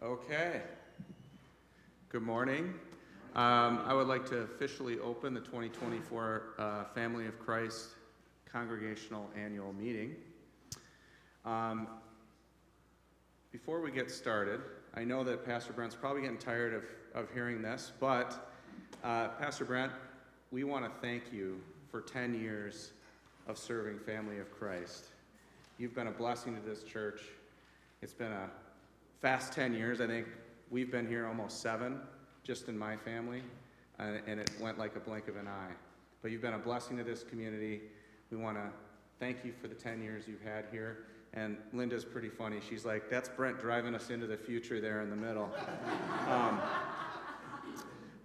Okay. Good morning. I would like to officially open the 2024 Family of Christ Congregational Annual Meeting. Before we get started, I know that Pastor Brent's probably getting tired of hearing this, but Pastor Brent, we want to thank you for 10 years of serving Family of Christ. You've been a blessing to this church. It's been a fast 10 years. I think we've been here almost 7, just in my family, and it went like a blink of an eye. But you've been a blessing to this community. We want to thank you for the 10 years you've had here. And Linda's pretty funny. She's like, that's Brent driving us into the future there in the middle.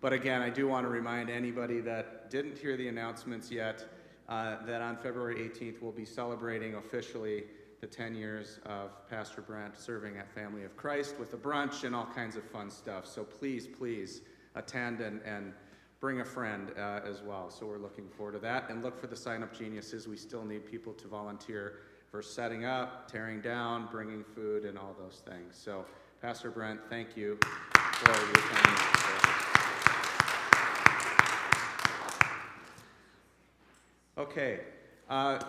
But again, I do want to remind anybody that didn't hear the announcements yet that on February 18th, we'll be celebrating officially the 10 years of Pastor Brent serving at Family of Christ with a brunch and all kinds of fun stuff. So please attend and bring a friend as well. So we're looking forward to that. And look for the sign-up geniuses. We still need people to volunteer for setting up, tearing down, bringing food, and all those things. So Pastor Brent, thank you for your time. Okay.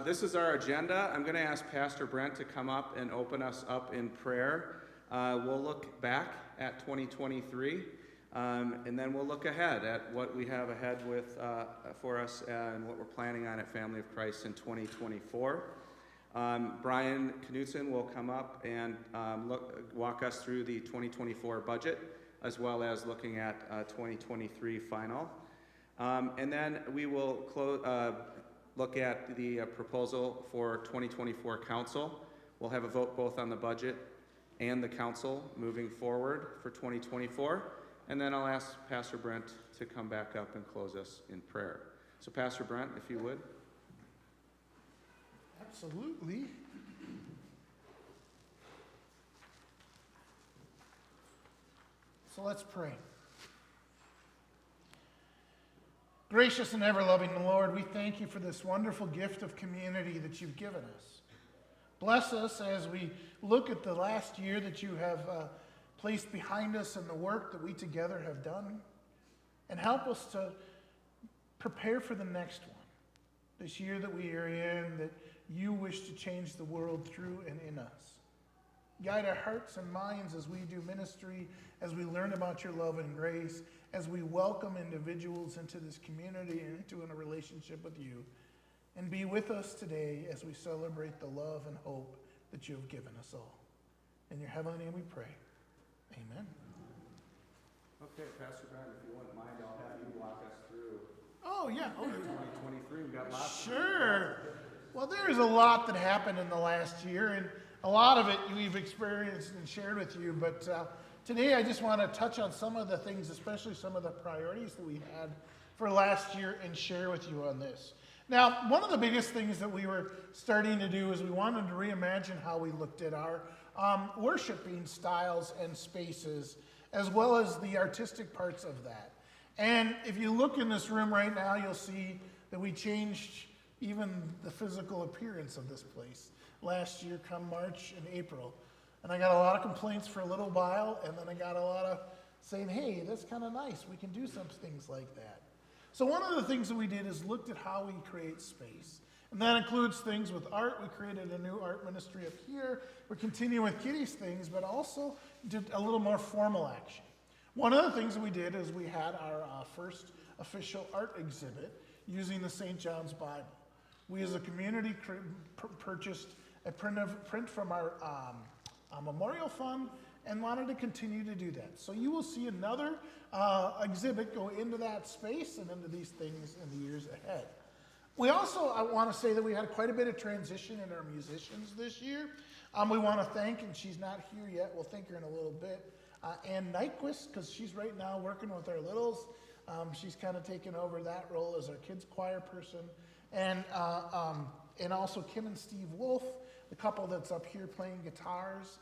This is our agenda. I'm going to ask Pastor Brent to come up and open us up in prayer. We'll look back at 2023, and then we'll look ahead at what we have ahead for us and what we're planning on at Family of Christ in 2024. Brian Knutson will come up and walk us through the 2024 budget, as well as looking at 2023 final. And then we will look at the proposal for 2024 council. We'll have a vote both on the budget and the council moving forward for 2024. And then I'll ask Pastor Brent to come back up and close us in prayer. So Pastor Brent, if you would. Absolutely. So let's pray. Gracious and ever-loving Lord, we thank you for this wonderful gift of community that you've given us. Bless us as we look at the last year that you have placed behind us and the work that we together have done. And help us to prepare for the next one. This year that we are in, that you wish to change the world through and in us. Guide our hearts and minds as we do ministry, as we learn about your love and grace, as we welcome individuals into this community and into a relationship with you. And be with us today as we celebrate the love and hope that you have given us all. In your heavenly name we pray. Amen. Okay, Pastor Brent, if you wouldn't mind, I'll have you walk us through. Oh, yeah. 2023, we've got lots. Sure. Well, there is a lot that happened in the last year, and a lot of it we've experienced and shared with you, but today I just want to touch on some of the things, especially some of the priorities that we had for last year, and share with you on this. Now, one of the biggest things that we were starting to do is we wanted to reimagine how we looked at our worshiping styles and spaces, as well as the artistic parts of that. And if you look in this room right now, you'll see that we changed even the physical appearance of this place last year come March and April. And I got a lot of complaints for a little while, and then I got a lot of saying, hey, that's kind of nice. We can do some things like that. So one of the things that we did is looked at how we create space. And that includes things with art. We created a new art ministry up here. We're continuing with Kitty's things, but also did a little more formal action. One of the things that we did is we had our first official art exhibit using the St. John's Bible. We as a community purchased a print from our memorial fund and wanted to continue to do that. So you will see another exhibit go into that space and into these things in the years ahead. We also, I want to say that we had quite a bit of transition in our musicians this year. We want to thank, and she's not here yet, we'll thank her in a little bit, Ann Nyquist, because she's right now working with our littles. She's kind of taken over that role as our kids choir person. And also Kim and Steve Wolf, the couple that's up here playing guitars,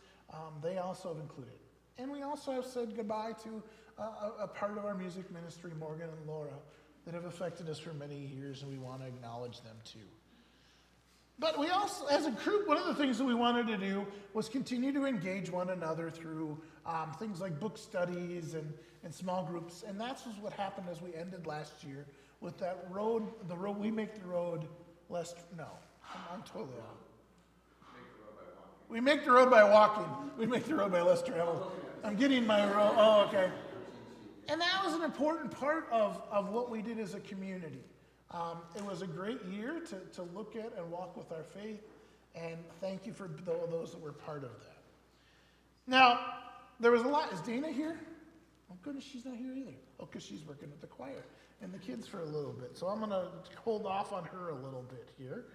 they also have included. And we also have said goodbye to a part of our music ministry, Morgan and Laura, that have affected us for many years, and we want to acknowledge them too. But we also, as a group, one of the things that we wanted to do was continue to engage one another through things like book studies and small groups. And that's what happened as we ended last year with that road, we make the road less, no, I'm totally off. We make the road by walking. We make the road by less travel. I'm getting my road, oh, okay. And that was an important part of what we did as a community. It was a great year to look at and walk with our faith, and thank you for those that were part of that. Now, there was a lot. Is Dana here? Oh, goodness, she's not here either. Oh, because she's working at the choir and the kids for a little bit. So I'm going to hold off on her a little bit here.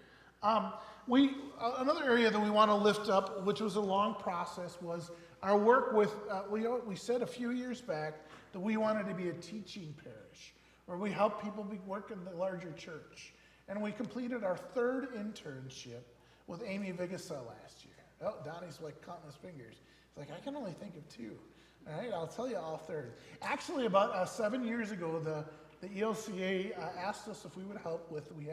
Another area that we want to lift up, which was a long process, was our work with, we said a few years back that we wanted to be a teaching parish, where we help people work in the larger church. And we completed our third internship with Amy Vigasa last year. Oh, Donnie's like counting his fingers. He's like, I can only think of two. All right, I'll tell you all third. Actually, about 7 years ago, the ELCA asked us if we would help with, we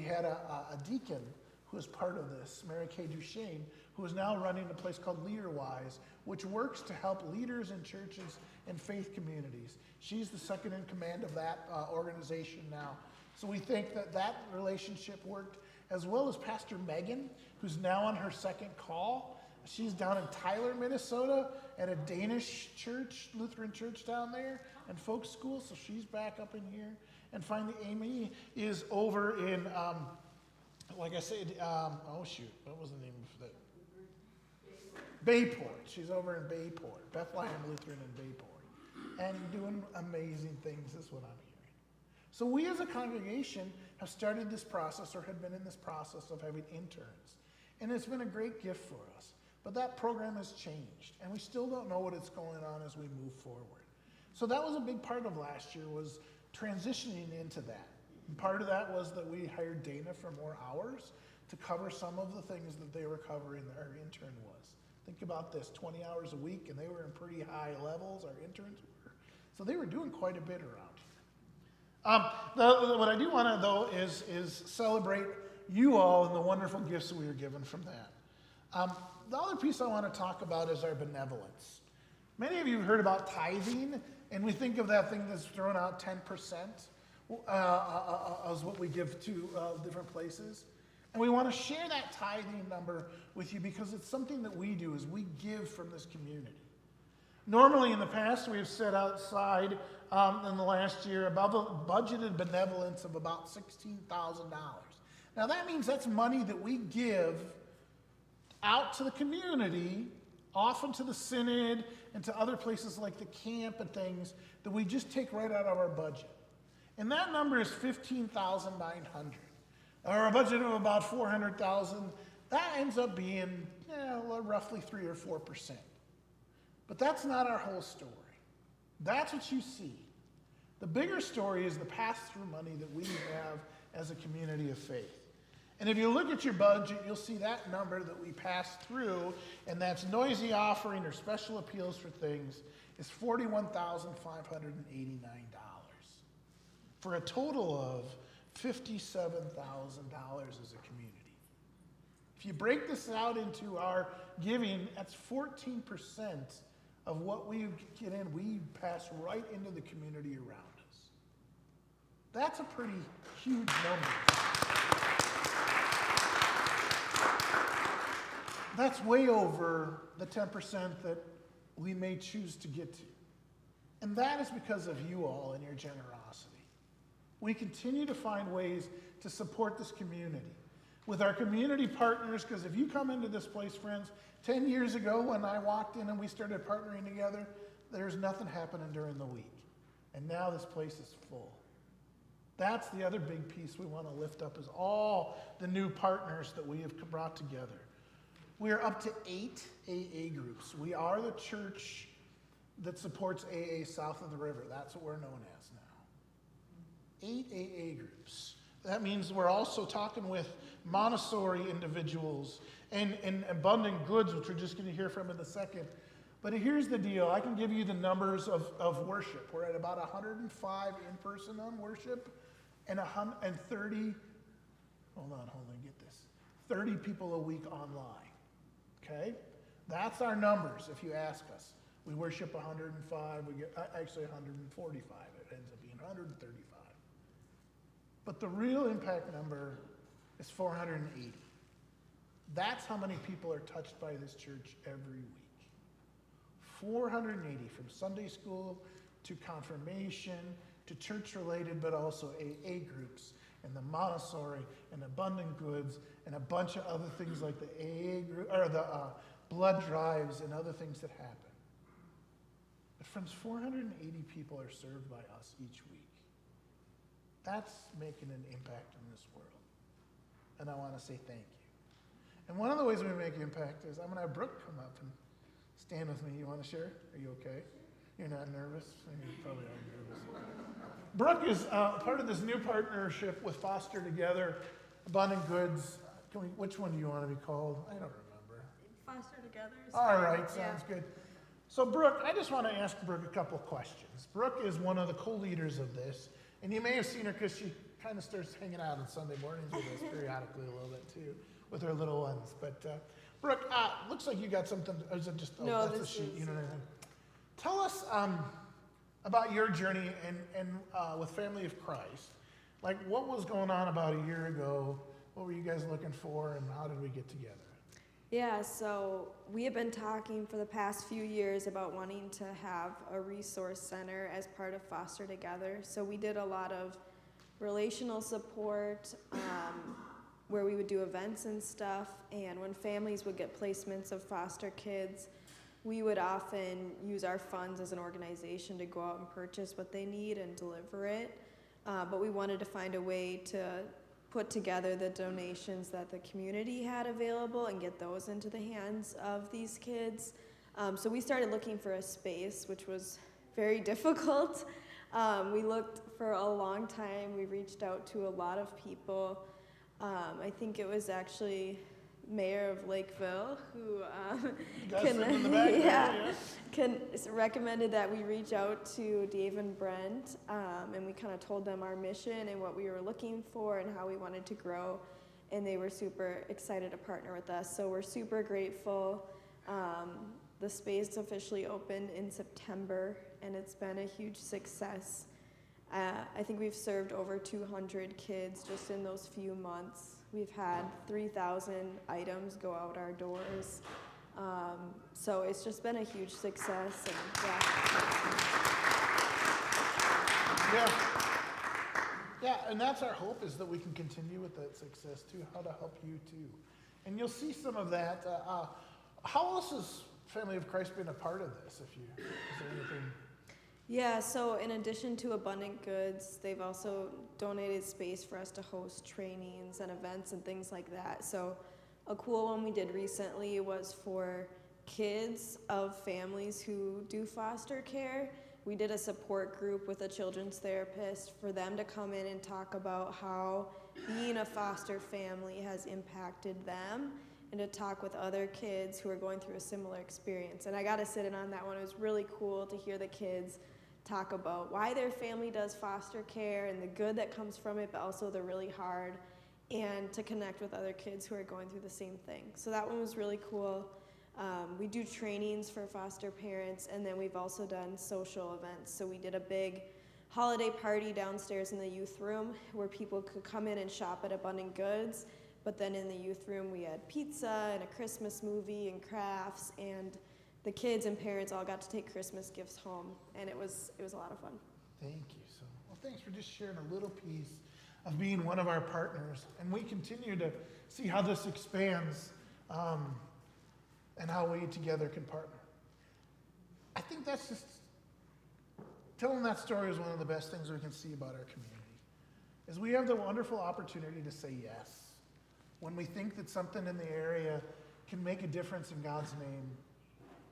had a deacon who was part of this, Mary Kay Duchesne, who is now running a place called LeaderWise, which works to help leaders in churches and faith communities. She's the second in command of that organization now. So we think that relationship worked, as well as Pastor Megan, who's now on her second call. She's down in Tyler, Minnesota, at a Danish church, Lutheran church down there, and folk school, so she's back up in here. And finally, Amy is over in, like I said, oh shoot, what was the name of that? Bayport. She's over in Bayport, Bethlehem Lutheran in Bayport, and doing amazing things is what I'm hearing. So we as a congregation have started this process, or had been in this process of having interns, and it's been a great gift for us. But that program has changed, and we still don't know what is going on as we move forward. So that was a big part of last year, was transitioning into that. And part of that was that we hired Dana for more hours to cover some of the things that they were covering, that our intern was. Think about this, 20 hours a week, and they were in pretty high levels, our interns were. So they were doing quite a bit around here. What I do want to, though, is celebrate you all and the wonderful gifts that we were given from that. The other piece I want to talk about is our benevolence. Many of you have heard about tithing, and we think of that thing that's thrown out 10% as what we give to different places. And we want to share that tithing number with you because it's something that we do, is we give from this community. Normally in the past, we have set outside in the last year above a budgeted benevolence of about $16,000. Now that means that's money that we give out to the community, often to the synod and to other places like the camp and things that we just take right out of our budget. And that number is $15,900. Or a budget of about $400,000, that ends up being roughly 3 or 4%. But that's not our whole story. That's what you see. The bigger story is the pass-through money that we have as a community of faith. And if you look at your budget, you'll see that number that we pass through, and that's noisy offering or special appeals for things, is $41,589, for a total of $57,000 as a community. If you break this out into our giving, that's 14% of what we get in, we pass right into the community around us. That's a pretty huge number. That's way over the 10% that we may choose to get to. And that is because of you all and your generosity. We continue to find ways to support this community with our community partners, because if you come into this place, friends, 10 years ago when I walked in and we started partnering together, there's nothing happening during the week. And now this place is full. That's the other big piece we want to lift up, is all the new partners that we have brought together. We are up to 8 AA groups. We are the church that supports AA south of the river. That's what we're known as now. 8 AA groups. That means we're also talking with Montessori individuals and Abundant Goods, which we're just going to hear from in a second. But here's the deal. I can give you the numbers of worship. We're at about 105 in person on worship and 130, hold on, get this, 30 people a week online, okay? That's our numbers, if you ask us. We worship 105, we get actually 145. It ends up being 135. But the real impact number is 480. That's how many people are touched by this church every week. 480, from Sunday school to confirmation to church-related, but also AA groups and the Montessori and Abundant Goods and a bunch of other things like the AA group or the blood drives and other things that happen. But friends, 480 people are served by us each week. That's making an impact in this world. And I want to say thank you. And one of the ways we make impact is I'm going to have Brooke come up and stand with me. You want to share? Are you okay? You're not nervous? You probably are nervous. Brooke is part of this new partnership with Foster Together, Abundant Goods. Which one do you want to be called? I don't remember. Foster Together. All right, sounds good. So Brooke, I just want to ask Brooke a couple of questions. Brooke is one of the co-leaders of this, and you may have seen her because she kind of starts hanging out on Sunday mornings with us periodically a little bit too, with her little ones. But Brooke, looks like you got something, or is it just, No, that's a sheet, you know what I mean? Tell us about your journey and with Family of Christ. Like, what was going on about a year ago? What were you guys looking for, and how did we get together? Yeah, so we have been talking for the past few years about wanting to have a resource center as part of Foster Together. So we did a lot of relational support where we would do events and stuff. And when families would get placements of foster kids, we would often use our funds as an organization to go out and purchase what they need and deliver it. But we wanted to find a way to put together the donations that the community had available and get those into the hands of these kids. So we started looking for a space, which was very difficult. We looked for a long time. We reached out to a lot of people. I think it was actually Mayor of Lakeville who recommended that we reach out to Dave and Brent, and we kind of told them our mission and what we were looking for and how we wanted to grow, and they were super excited to partner with us. So we're super grateful. The space officially opened in September, and it's been a huge success. I think we've served over 200 kids just in those few months. We've had 3,000 items go out our doors. So it's just been a huge success. And Yeah, and that's our hope, is that we can continue with that success too, how to help you too. And you'll see some of that. How else has Family of Christ been a part of this? Is there anything? Yeah, so in addition to Abundant Goods, they've also donated space for us to host trainings and events and things like that. So a cool one we did recently was for kids of families who do foster care. We did a support group with a children's therapist for them to come in and talk about how being a foster family has impacted them, and to talk with other kids who are going through a similar experience. And I got to sit in on that one. It was really cool to hear the kids talk about why their family does foster care and the good that comes from it, but also the really hard, and to connect with other kids who are going through the same thing. So that one was really cool. We do trainings for foster parents, and then we've also done social events. So we did a big holiday party downstairs in the youth room where people could come in and shop at Abundant Goods. But then in the youth room, we had pizza and a Christmas movie and crafts, and the kids and parents all got to take Christmas gifts home, and it was a lot of fun. Thank you. Well, thanks for just sharing a little piece of being one of our partners, and we continue to see how this expands and how we together can partner. I think that's just, telling that story is one of the best things we can see about our community, is we have the wonderful opportunity to say yes. When we think that something in the area can make a difference in God's name,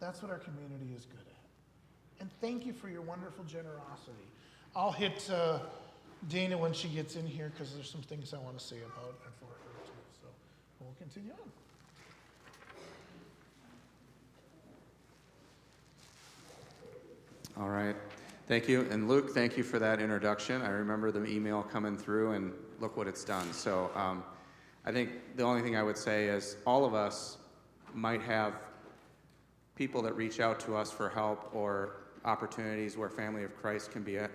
that's what our community is good at. And thank you for your wonderful generosity. I'll hit Dana when she gets in here, because there's some things I want to say about and for her too. So we'll continue on. All right. Thank you. And Luke, thank you for that introduction. I remember the email coming through, and look what it's done. So I think the only thing I would say is all of us might have people that reach out to us for help or opportunities where Family of Christ can be a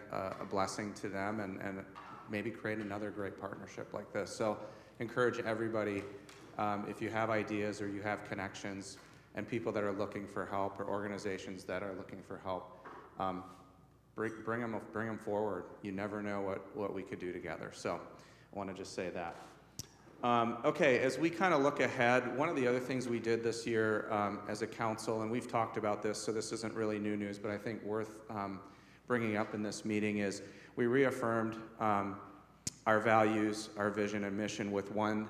blessing to them and maybe create another great partnership like this. So encourage everybody, if you have ideas or you have connections and people that are looking for help or organizations that are looking for help, bring them forward. You never know what we could do together. So I want to just say that. Okay, as we kind of look ahead, one of the other things we did this year as a council, and we've talked about this, so this isn't really new news, but I think worth bringing up in this meeting is we reaffirmed our values, our vision, and mission with one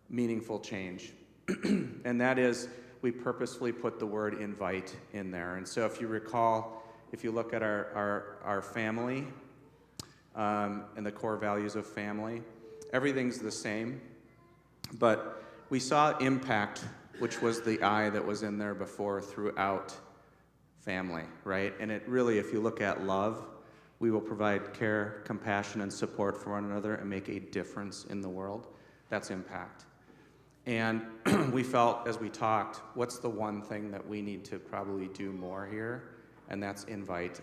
meaningful change. And that is we purposefully put the word invite in there. And so if you recall, if you look at our family and the core values of family, everything's the same. But we saw impact, which was the I that was in there before, throughout family, right? And it really, if you look at love, we will provide care, compassion, and support for one another and make a difference in the world. That's impact. And we felt, as we talked, what's the one thing that we need to probably do more here? And that's invite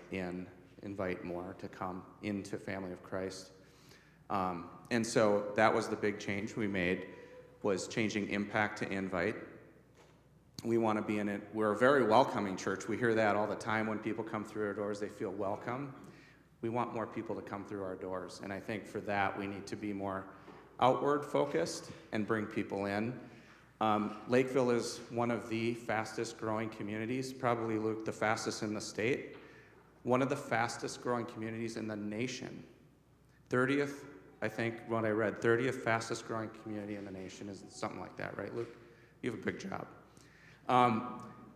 more to come into Family of Christ. And so that was the big change we made, was changing impact to invite. We want to be in it. We're a very welcoming church. We hear that all the time when people come through our doors, they feel welcome. We want more people to come through our doors. And I think for that, we need to be more outward focused and bring people in. Lakeville is one of the fastest growing communities, probably, Luke, the fastest in the state. One of the fastest growing communities in the nation. 30th, I think, what I read, 30th fastest growing community in the nation is something like that, right, Luke? You have a big job.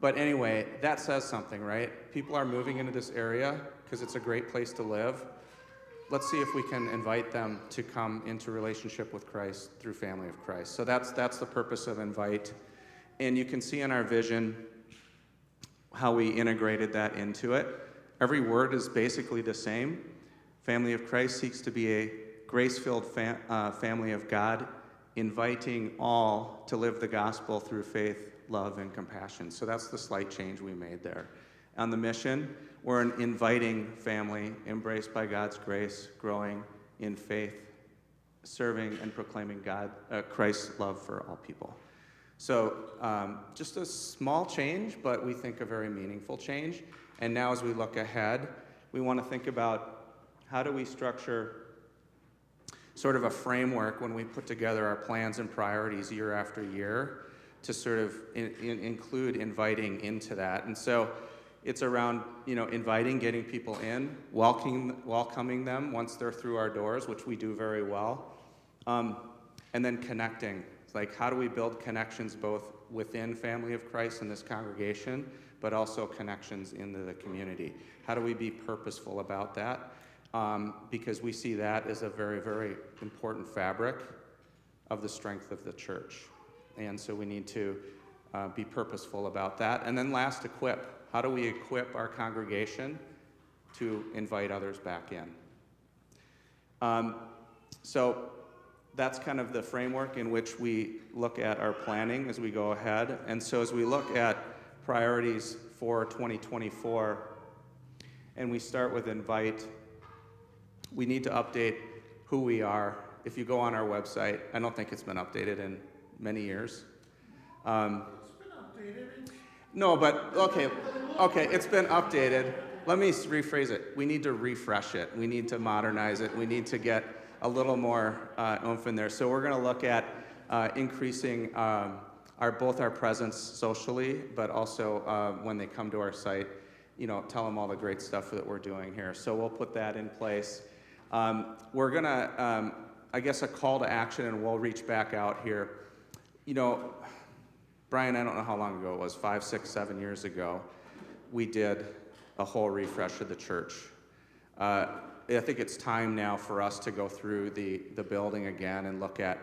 But anyway, that says something, right? People are moving into this area because it's a great place to live. Let's see if we can invite them to come into relationship with Christ through Family of Christ. So that's the purpose of invite. And you can see in our vision how we integrated that into it. Every word is basically the same. Family of Christ seeks to be a grace-filled family of God, inviting all to live the gospel through faith, love, and compassion. So that's the slight change we made there. On the mission, we're an inviting family, embraced by God's grace, growing in faith, serving and proclaiming Christ's love for all people. So just a small change, but we think a very meaningful change. And now as we look ahead, we want to think about how do we structure sort of a framework when we put together our plans and priorities year after year to sort of include inviting into that. And so it's around, inviting, getting people in, welcoming them once they're through our doors, which we do very well, and then connecting. It's like, how do we build connections both within Family of Christ and this congregation, but also connections into the community? How do we be purposeful about that? Because we see that as a very, very important fabric of the strength of the church. And so we need to be purposeful about that. And then last, equip. How do we equip our congregation to invite others back in? So that's kind of the framework in which we look at our planning as we go ahead. And so as we look at priorities for 2024, and we start with invite, we need to update who we are. If you go on our website, I don't think it's been updated in many years. It's been updated. No, but okay, it's been updated. Let me rephrase it. We need to refresh it. We need to modernize it. We need to get a little more oomph in there. So we're going to look at increasing both our presence socially, but also when they come to our site, tell them all the great stuff that we're doing here. So we'll put that in place. We're going to, I guess, a call to action, and we'll reach back out here. Brian, I don't know how long ago it was, 5, 6, 7 years ago, we did a whole refresh of the church. I think it's time now for us to go through the building again and look at,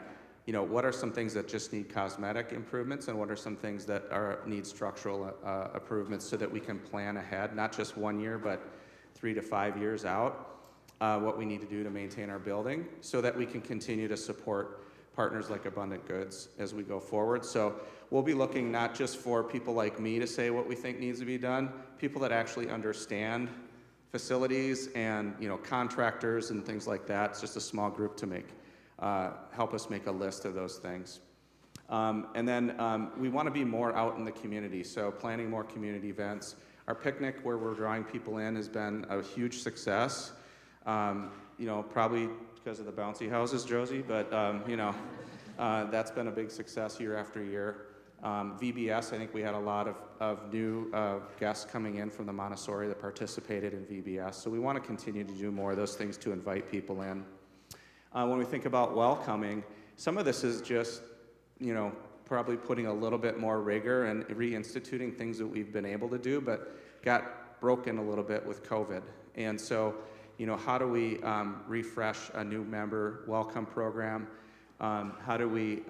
what are some things that just need cosmetic improvements and what are some things that need structural improvements so that we can plan ahead, not just 1 year, but 3 to 5 years out, what we need to do to maintain our building so that we can continue to support partners like Abundant Goods as we go forward. So we'll be looking not just for people like me to say what we think needs to be done, people that actually understand facilities and contractors and things like that. It's just a small group to help us make a list of those things. And then we want to be more out in the community, so planning more community events. Our picnic where we're drawing people in has been a huge success. Probably because of the bouncy houses, Josie, but that's been a big success year after year. VBS, I think we had a lot of new guests coming in from the Montessori that participated in VBS. So we want to continue to do more of those things to invite people in. When we think about welcoming, some of this is just, probably putting a little bit more rigor and reinstituting things that we've been able to do, but got broken a little bit with COVID. And so, how do we refresh a new member welcome program? How do we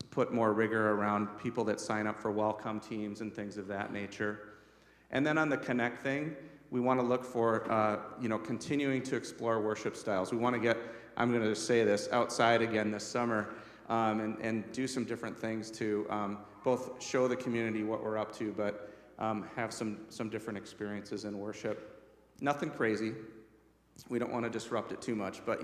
put more rigor around people that sign up for welcome teams and things of that nature? And then on the connect thing, we want to look for, continuing to explore worship styles. We want to get, I'm going to say this, outside again this summer and do some different things to both show the community what we're up to, but have some different experiences in worship. Nothing crazy. We don't want to disrupt it too much, but,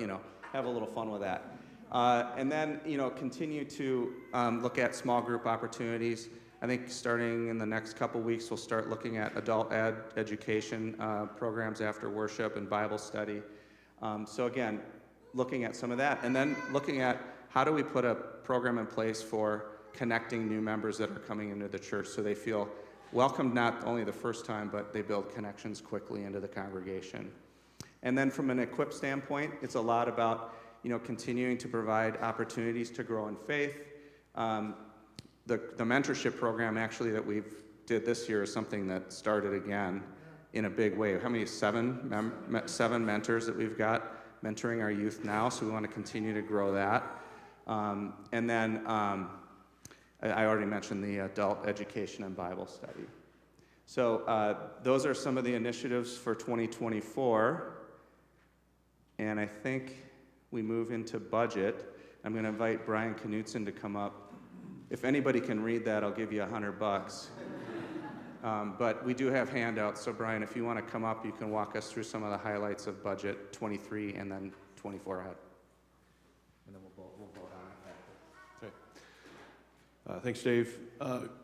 have a little fun with that. And then, continue to look at small group opportunities. I think starting in the next couple weeks, we'll start looking at adult education programs after worship and Bible study. So again, looking at some of that, and then looking at how do we put a program in place for connecting new members that are coming into the church so they feel welcomed not only the first time, but they build connections quickly into the congregation. And then from an equip standpoint, it's a lot about continuing to provide opportunities to grow in faith. The mentorship program actually that we've did this year is something that started again in a big way. How many? Seven mentors that we've got mentoring our youth now, so we want to continue to grow that. And then I already mentioned the adult education and Bible study. So those are some of the initiatives for 2024. And I think we move into budget. I'm going to invite Brian Knutson to come up. If anybody can read that, I'll give you $100. But we do have handouts, so Brian, if you want to come up, you can walk us through some of the highlights of budget 23 and then 24 ahead. And then we'll vote on it. Okay. Thanks, Dave.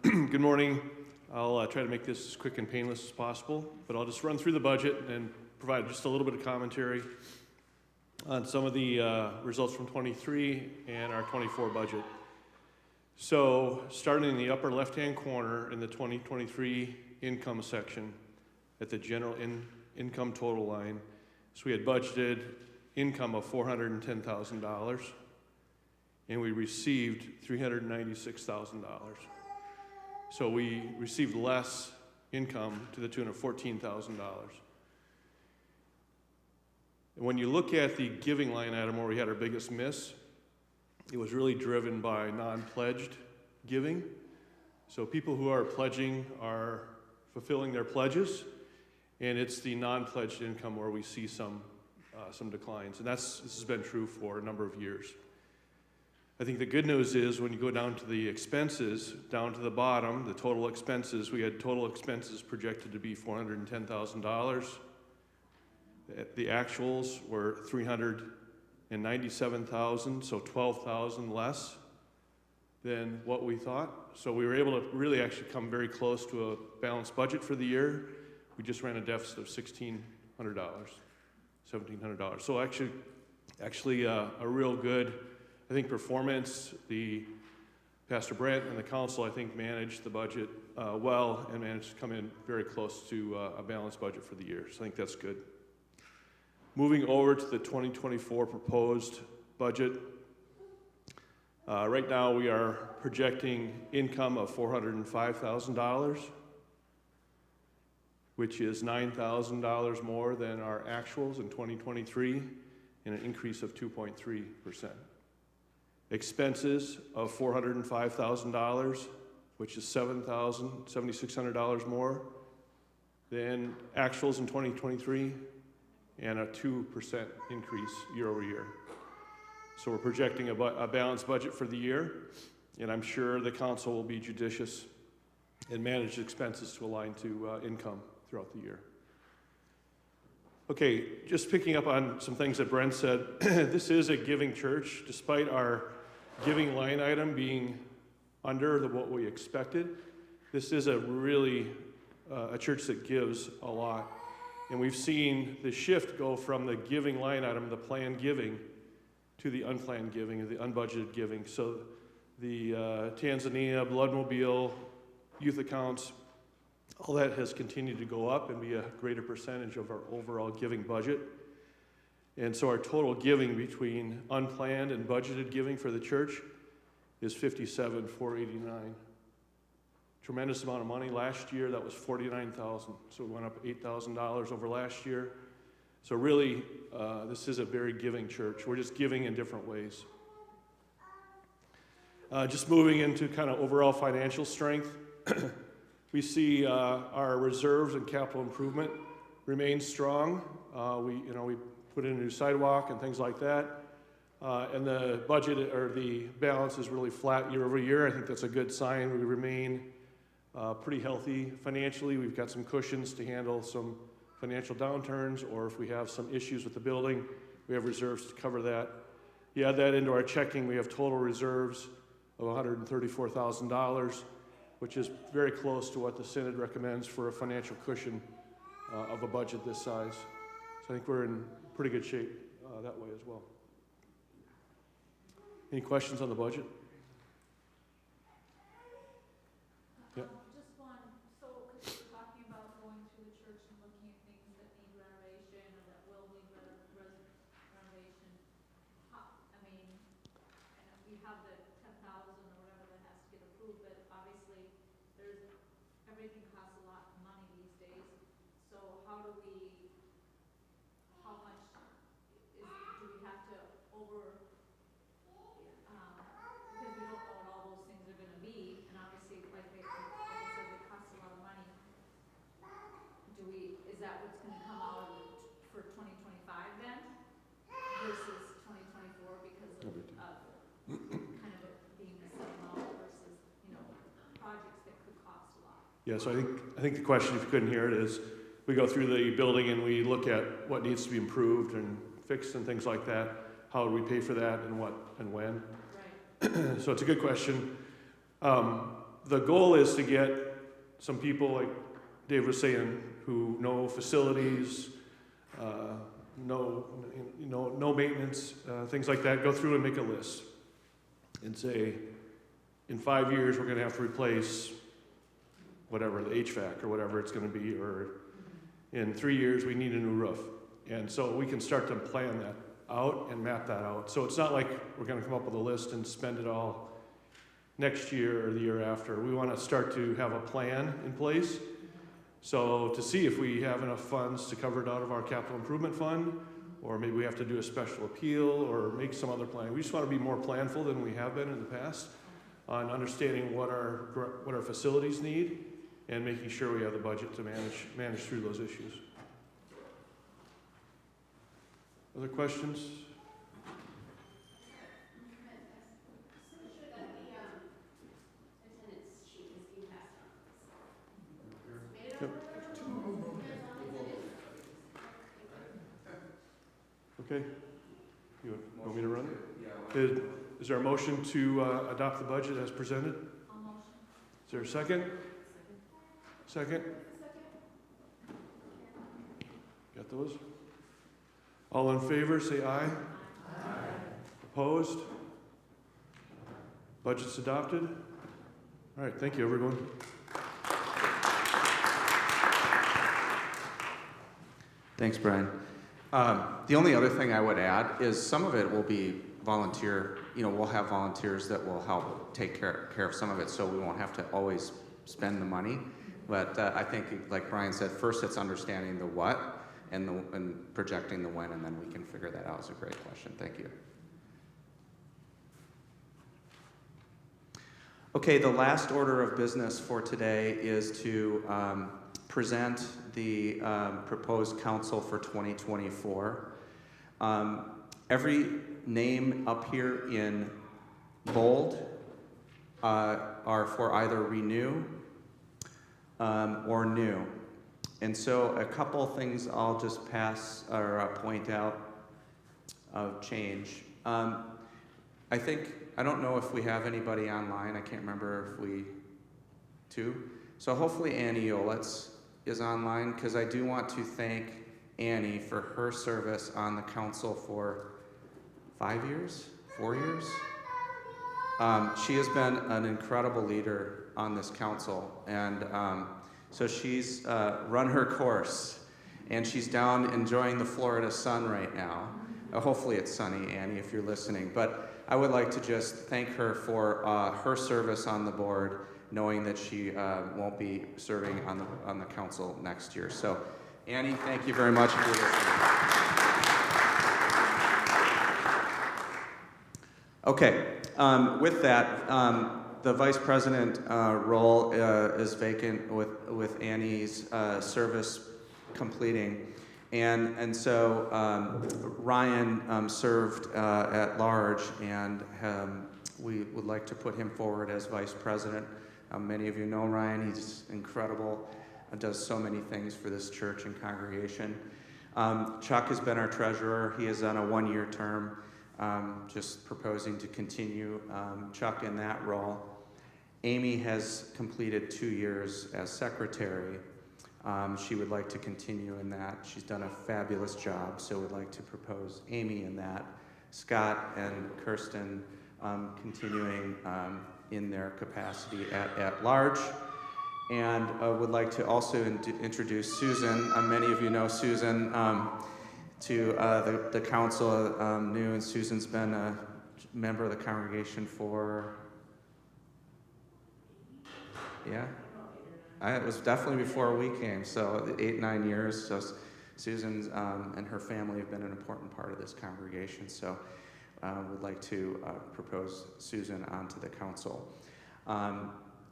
Good morning. I'll try to make this as quick and painless as possible, but I'll just run through the budget and provide just a little bit of commentary on some of the results from 23 and our 24 budget. So starting in the upper left-hand corner in the 2023 income section at the general income total line, so we had budgeted income of $410,000 and we received $396,000. So we received less income to the tune of $14,000. And when you look at the giving line item where we had our biggest miss, it was really driven by non-pledged giving. So people who are pledging are fulfilling their pledges, and it's the non-pledged income where we see some declines. And this has been true for a number of years. I think the good news is when you go down to the expenses, down to the bottom, the total expenses, we had total expenses projected to be $410,000. The actuals were $397,000, so $12,000 less than what we thought. So we were able to really actually come very close to a balanced budget for the year. We just ran a deficit of $1,700. So actually a real good, I think, performance. The Pastor Brent and the council, I think, managed the budget well and managed to come in very close to a balanced budget for the year. So I think that's good. Moving over to the 2024 proposed budget. Right now we are projecting income of $405,000, which is $9,000 more than our actuals in 2023, and an increase of 2.3%. Expenses of $405,000, which is $7,600 more than actuals in 2023, and a 2% increase year over year. So we're projecting a balanced budget for the year, and I'm sure the council will be judicious and manage expenses to align to income throughout the year. Okay, just picking up on some things that Brent said, this is a giving church. Despite our giving line item being under what we expected, this is a really a church that gives a lot. And we've seen the shift go from the giving line item, the planned giving, to the unplanned giving, or the unbudgeted giving. So the Tanzania, Bloodmobile, youth accounts, all that has continued to go up and be a greater percentage of our overall giving budget. And so our total giving between unplanned and budgeted giving for the church is $57,489. Tremendous amount of money. Last year that was $49,000, so we went up $8,000 over last year. So really, this is a very giving church. We're just giving in different ways. Just moving into kind of overall financial strength, we see our reserves and capital improvement remain strong. We put in a new sidewalk and things like that. And the budget or the balance is really flat year over year. I think that's a good sign. We remain pretty healthy financially. We've got some cushions to handle some financial downturns, or if we have some issues with the building, we have reserves to cover that. You add that into our checking, we have total reserves of $134,000, which is very close to what the Synod recommends for a financial cushion of a budget this size. So I think we're in pretty good shape that way as well. Any questions on the budget? Yeah. Just one, so, because you're talking about going through the church and looking at things that need renovation or that will need renovation, and we have the 10,000 or whatever that has to get approved, but obviously everything costs a lot of money these days, so how much do we have to over, because we don't know what all those things are gonna be, and obviously, like I said, it costs a lot of money. Is that what's gonna come out of for 2025 then, versus 2024 because of kind of it being the same amount versus, projects that could cost a lot? Yeah, so I think the question, if you couldn't hear it, is we go through the building and we look at what needs to be improved and fixed and things like that. How do we pay for that and what and when? Right. So it's a good question. The goal is to get some people, like Dave was saying, who know facilities, no maintenance, things like that, go through and make a list and say, in 5 years we're going to have to replace whatever, the HVAC or whatever it's going to be, or in 3 years we need a new roof. And so we can start to plan that out and map that out. So it's not like we're going to come up with a list and spend it all next year or the year after. We want to start to have a plan in place. So to see if we have enough funds to cover it out of our capital improvement fund, or maybe we have to do a special appeal or make some other plan. We just want to be more planful than we have been in the past on understanding what our facilities need and making sure we have the budget to manage through those issues. Other questions? Yep. Okay. You want me to run it? Is there a motion to adopt the budget as presented? I'll motion. Is there a second? Second? Got those? All in favor, say aye. Aye. Opposed? Budget's adopted. All right, thank you, everyone. Thanks, Brian. The only other thing I would add is some of it will be volunteer. We'll have volunteers that will help take care of some of it, so we won't have to always spend the money. But I think, like Brian said, first it's understanding the what and projecting the when, and then we can figure that out. It's a great question. Thank you. Okay, the last order of business for today is to present the proposed council for 2024. Every name up here in bold are for either renew or new. And so a couple things I'll just pass or point out of change. I don't know if we have anybody online. I can't remember if we do. So hopefully Annie Yolitz is online, because I do want to thank Annie for her service on the council for 5 years, 4 years. She has been an incredible leader on this council, and so she's run her course, and she's down enjoying the Florida sun right now. Hopefully it's sunny, Annie, if you're listening. But I would like to just thank her for her service on the board, knowing that she won't be serving on the council next year. So, Annie, thank you very much for listening. Okay, with that, the vice president role is vacant with Annie's service completing. And so Ryan served at large, and we would like to put him forward as vice president. Many of you know Ryan. He's incredible, does so many things for this church and congregation. Chuck has been our treasurer. He is on a 1-year term, just proposing to continue Chuck in that role. Amy has completed 2 years as secretary. She would like to continue in that. She's done a fabulous job, so would like to propose Amy in that. Scott and Kirsten continuing in their capacity at large. And would like to also introduce Susan. Many of you know Susan to the council new, and Susan's been a member of the congregation for, yeah? It was definitely before we came, so 8-9 years. So Susan and her family have been an important part of this congregation. So would like to propose Susan onto the council.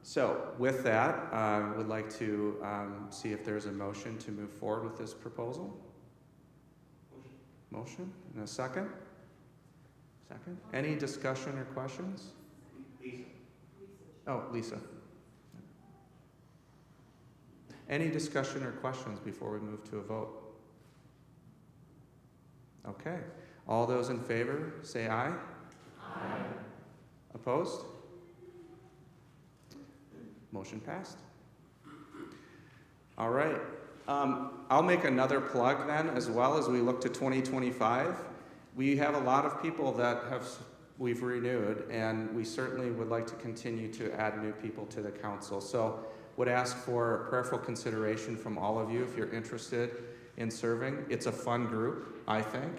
So with that, would like to see if there's a motion to move forward with this proposal. Motion, and a second? Second. Any discussion or questions? Lisa. Oh, Lisa. Any discussion or questions before we move to a vote? Okay. All those in favor, say aye. Aye. Opposed? Motion passed. All right. I'll make another plug then, as well as we look to 2025. We have a lot of people that we've renewed, and we certainly would like to continue to add new people to the council. So would ask for prayerful consideration from all of you if you're interested in serving. It's a fun group, I think,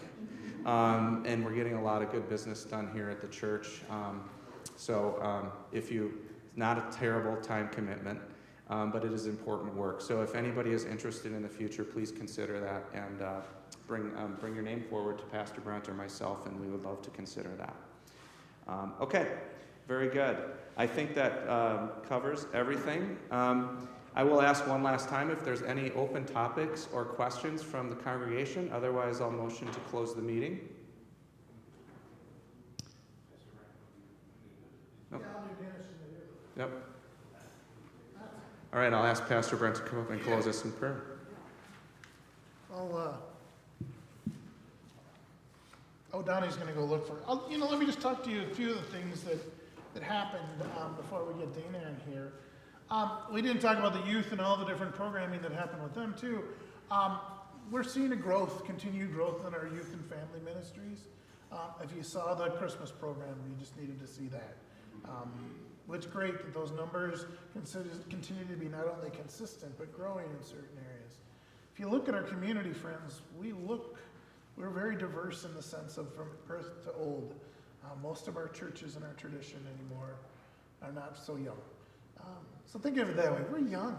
and we're getting a lot of good business done here at the church. If you, it's not a terrible time commitment, but it is important work. So if anybody is interested in the future, please consider that, and bring your name forward to Pastor Brent or myself, and we would love to consider that. Okay, very good. I think that covers everything. I will ask one last time if there's any open topics or questions from the congregation. Otherwise, I'll motion to close the meeting. Nope. Yep. All right, I'll ask Pastor Brent to come up and close us in prayer. Donnie's going to go look for it. Let me just talk to you a few of the things that happened before we get Dana in here. We didn't talk about the youth and all the different programming that happened with them too. We're seeing continued growth in our youth and family ministries. If you saw the Christmas program, you just needed to see that. It's great that those numbers continue to be not only consistent, but growing in certain areas. If you look at our community, friends, we're very diverse in the sense of from birth to old. Most of our churches in our tradition anymore are not so young. So think of it that way. We're young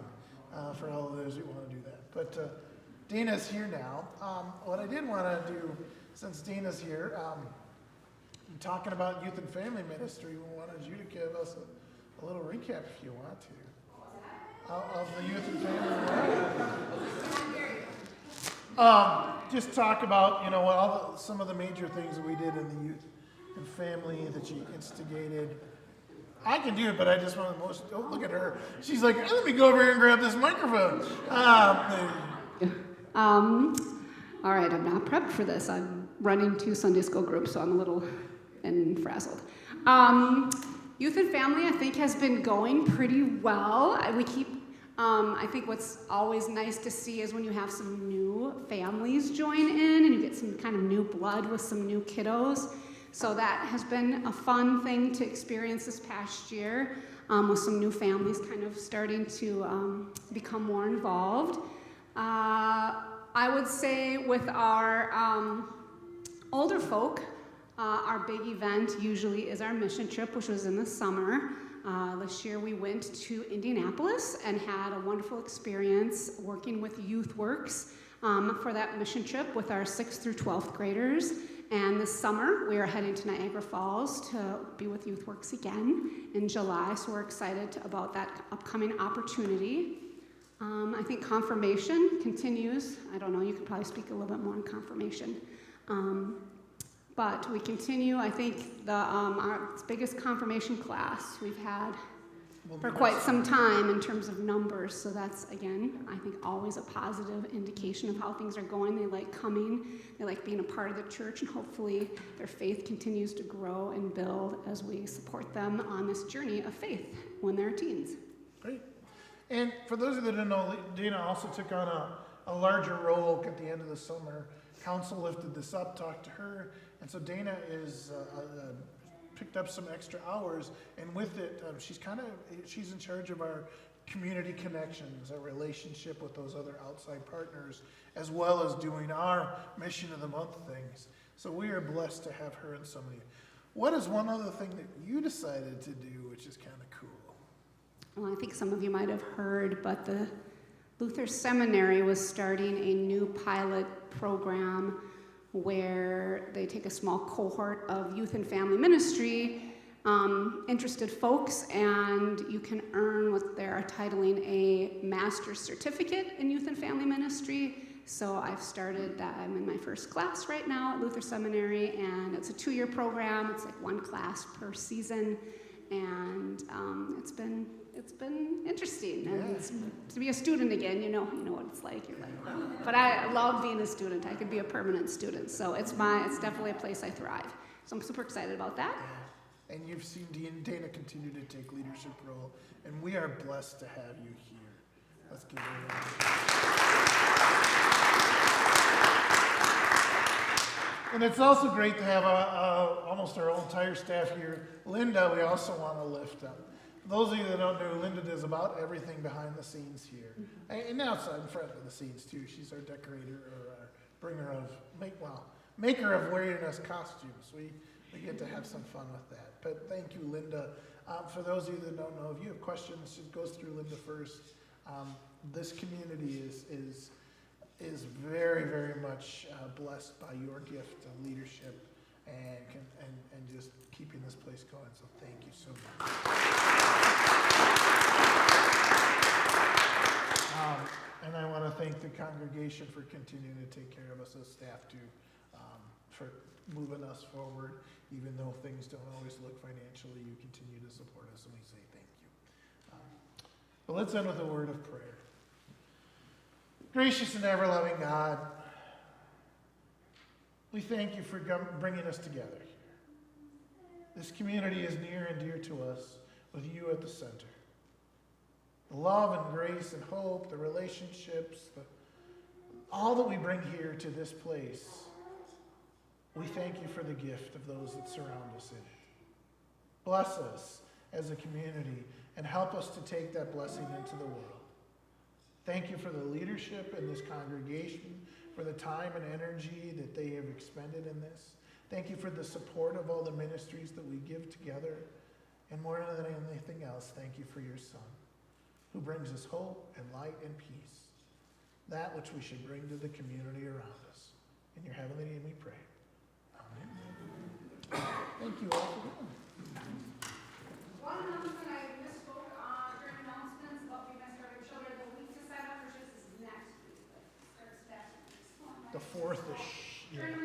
for all of those who want to do that. But Dana's here now. What I did want to do, since Dana's here, talking about youth and family ministry, we wanted you to give us a little recap, if you want to, of the youth and family ministry. just talk about, some of the major things that we did in the youth and family that she instigated. I can do it, but I just want the most. Oh, look at her. She's like, let me go over here and grab this microphone. All right, I'm not prepped for this. I'm running 2 Sunday school groups, so I'm a little frazzled. Youth and family, I think, has been going pretty well. I think what's always nice to see is when you have some new families join in and you get some kind of new blood with some new kiddos. So that has been a fun thing to experience this past year, with some new families kind of starting to become more involved. I would say with our older folk, our big event usually is our mission trip, which was in the summer. This year we went to Indianapolis and had a wonderful experience working with YouthWorks for that mission trip with our 6th through 12th graders. And this summer we are heading to Niagara Falls to be with YouthWorks again in July, so we're excited about that upcoming opportunity. I think confirmation continues. I don't know, you could probably speak a little bit more on confirmation. But we continue. I think our biggest confirmation class we've had for quite some time in terms of numbers. So that's, again, I think always a positive indication of how things are going. They like coming. They like being a part of the church, and hopefully their faith continues to grow and build as we support them on this journey of faith when they're teens. Great. And for those of you that didn't know, Dana also took on a larger role at the end of the summer. Council lifted this up, talked to her, and so Dana is picked up some extra hours, and with it, she's in charge of our community connections, our relationship with those other outside partners, as well as doing our mission of the month things. So we are blessed to have her and somebody. What is one other thing that you decided to do, which is kind of cool? Well, I think some of you might have heard, but the Lutheran Seminary was starting a new pilot program where they take a small cohort of youth and family ministry interested folks, and you can earn what they're titling a master's certificate in youth and family ministry. So I've started that. I'm in my first class right now at Lutheran Seminary, and it's a 2-year program. It's like 1 class per season, and it's been interesting. And to be a student again, you know what it's like. You're like, but I love being a student. I could be a permanent student, so it's definitely a place I thrive. So I'm super excited about that. Yeah. And you've seen Dana continue to take leadership role, and we are blessed to have you here. Let's give her a round. And it's also great to have almost our whole entire staff here. Linda, we also want to lift up. Those of you that don't know, Linda does about everything behind the scenes here, and outside in front of the scenes too. She's our decorator, or our maker of wearing us costumes. We get to have some fun with that. But thank you, Linda. For those of you that don't know, if you have questions, it goes through Linda first. This community is very, very much blessed by your gift of leadership and just keeping this place going. So thank you so much. And I want to thank the congregation for continuing to take care of us as staff too, for moving us forward. Even though things don't always look financially, you continue to support us, and we say thank you. But let's end with a word of prayer. Gracious and ever-loving God, we thank you for bringing us together here. This community is near and dear to us, with you at the center. The love and grace and hope, the relationships, all that we bring here to this place, we thank you for the gift of those that surround us in it. Bless us as a community and help us to take that blessing into the world. Thank you for the leadership in this congregation, for the time and energy that they have expended in this. Thank you for the support of all the ministries that we give together. And more than anything else, thank you for your Son, who brings us hope and light and peace, that which we should bring to the community around us. In your heavenly name we pray. Amen. Thank you all for coming. One announcement I misspoke during announcements about being our children. The week to sign up for shifts is next week. But starts that. fourth-ish year.